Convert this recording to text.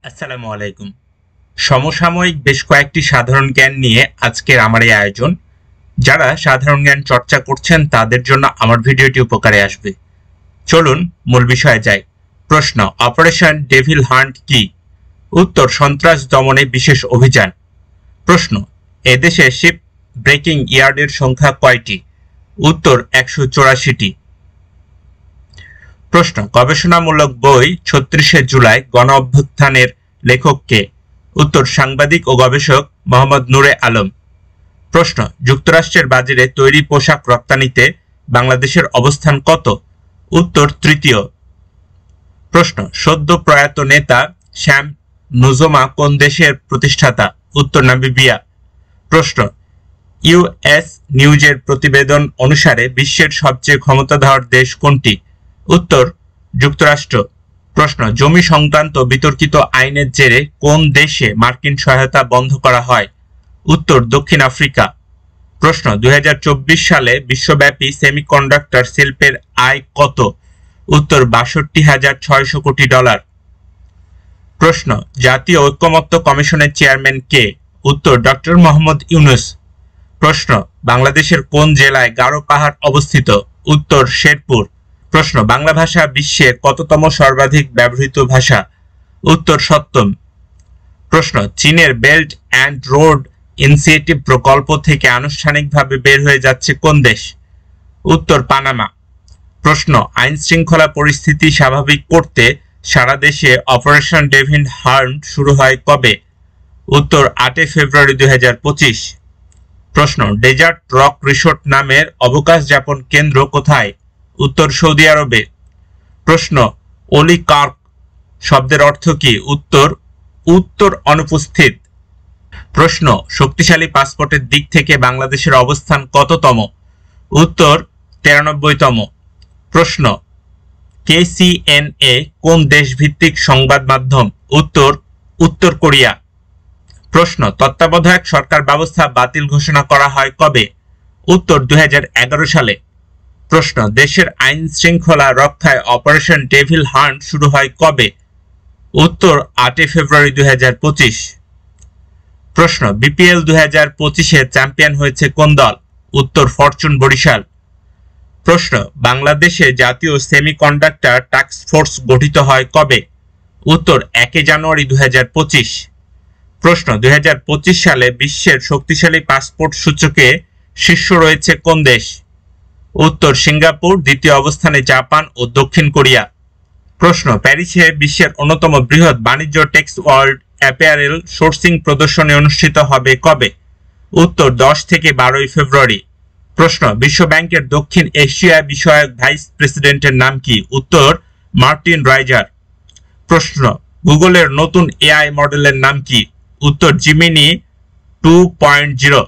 আসসালামু আলাইকুম। সমসাময়িক বেশ কয়েকটি সাধারণ জ্ঞান নিয়ে আজকের আমার এই আয়োজন। যারা সাধারণ জ্ঞান চর্চা করছেন তাদের জন্য আমার ভিডিওটি উপকারে আসবে। চলুন মূল বিষয়ে যাই। প্রশ্ন: অপারেশন ডেভিল হান্ট কি? উত্তর: সন্ত্রাস দমনে বিশেষ অভিযান। প্রশ্ন: এদেশে শিপ ব্রেকিং ইয়ার্ডের সংখ্যা কয়টি? উত্তর: 184টি। প্রশ্ন: গবেষণামূলক বই 36শে জুলাই গণ অভ্যুত্থানের লেখক কে? উত্তর: সাংবাদিক ও গবেষক মোহাম্মদ নূরে আলম। প্রশ্ন: যুক্তরাষ্ট্রের বাজারে তৈরি পোশাক রপ্তানিতে বাংলাদেশের অবস্থান কত? উত্তর: তৃতীয়। প্রশ্ন: সদ্য প্রয়াত নেতা শ্যাম নুজোমা কোন দেশের প্রতিষ্ঠাতা? উত্তর: নামিবিয়া। প্রশ্ন: ইউএস নিউজের প্রতিবেদন অনুসারে বিশ্বের সবচেয়ে ক্ষমতাধর দেশ কোনটি? উত্তর: যুক্তরাষ্ট্র। প্রশ্ন: জমি সংক্রান্ত বিতর্কিত আইনের জেরে কোন দেশে মার্কিন সহায়তা বন্ধ করা হয়? উত্তর: দক্ষিণ আফ্রিকা। প্রশ্ন: 2024 সালে বিশ্বব্যাপী সেমিকন্ডাক্টর শিল্পের আয় কত? উত্তর: ৬২,৬০০ কোটি ডলার। প্রশ্ন: জাতীয় ঐকমত্য কমিশনের চেয়ারম্যান কে? উত্তর: ডক্টর মোহাম্মদ ইউনূস। প্রশ্ন: বাংলাদেশের কোন জেলায় গারো পাহাড় অবস্থিত? উত্তর: শেরপুর। প্রশ্ন: বাংলা ভাষা বিশ্বে কততম সর্বাধিক ব্যবহৃত ভাষা? উত্তর: ৭ম। প্রশ্ন: চীনের বেল্ট অ্যান্ড রোড ইনিশিয়েটিভ প্রকল্প থেকে আনুষ্ঠানিকভাবে বের হয়ে যাচ্ছে কোন দেশ? উত্তর: পানামা। প্রশ্ন: আইন শৃঙ্খলা পরিস্থিতি স্বাভাবিক করতে সারা দেশে অপারেশন ডেভিল হান্ট শুরু হয় কবে? উত্তর: 8 ফেব্রুয়ারি 2025। প্রশ্ন: ডেজার্ট রক রিসোর্ট নামের অবকাশ যাপন কেন্দ্র কোথায়? উত্তর: সৌদি আরবে। প্রশ্ন: অলিগার্ক শব্দের অর্থ কি? উত্তর: উত্তর অনুপস্থিত। প্রশ্ন: শক্তিশালী পাসপোর্টের দিক থেকে বাংলাদেশের অবস্থান কততম? উত্তর: 93তম। প্রশ্ন: কেসিএনএ কোন দেশভিত্তিক সংবাদ মাধ্যম? উত্তর: উত্তর কোরিয়া। প্রশ্ন: তত্ত্বাবধায়ক সরকার ব্যবস্থা বাতিল ঘোষণা করা হয় কবে? উত্তর: 2011 সালে। প্রশ্ন: দেশের আইন শৃঙ্খলা রক্ষায় অপারেশন ডেভিল হান্ট শুরু হয় কবে? উত্তর: 8 ফেব্রুয়ারি 2025। প্রশ্ন: বিপিএল 2025-এ চ্যাম্পিয়ন হয়েছে কোন দল? উত্তর: ফরচুন বরিশাল। প্রশ্ন: বাংলাদেশে জাতীয় সেমিকন্ডাক্টর টাস্ক ফোর্স গঠিত হয় কবে? উত্তর: 1 জানুয়ারি 2025। প্রশ্ন: 2025 সালে বিশ্বের শক্তিশালী পাসপোর্ট সূচকে শীর্ষ রয়েছে কোন দেশ? উত্তর: সিঙ্গাপুর, দ্বিতীয় অবস্থানে জাপান ও দক্ষিণ কোরিয়া। প্রশ্ন: প্যারিসে বিশ্বের অন্যতম বৃহৎ বাণিজ্য টেক্স ওয়ার্ল্ড অ্যাপারেল সোর্সিং প্রদর্শনী অনুষ্ঠিত হবে কবে? উত্তর: 10 থেকে 12 ফেব্রুয়ারি। প্রশ্ন: বিশ্বব্যাংকের দক্ষিণ এশিয়া বিষয়ক ভাইস প্রেসিডেন্টের নাম কি? উত্তর: মার্টিন রাইজার। প্রশ্ন: গুগলের নতুন এআই মডেলের নাম কি? উত্তর: জিমিনি 2.0।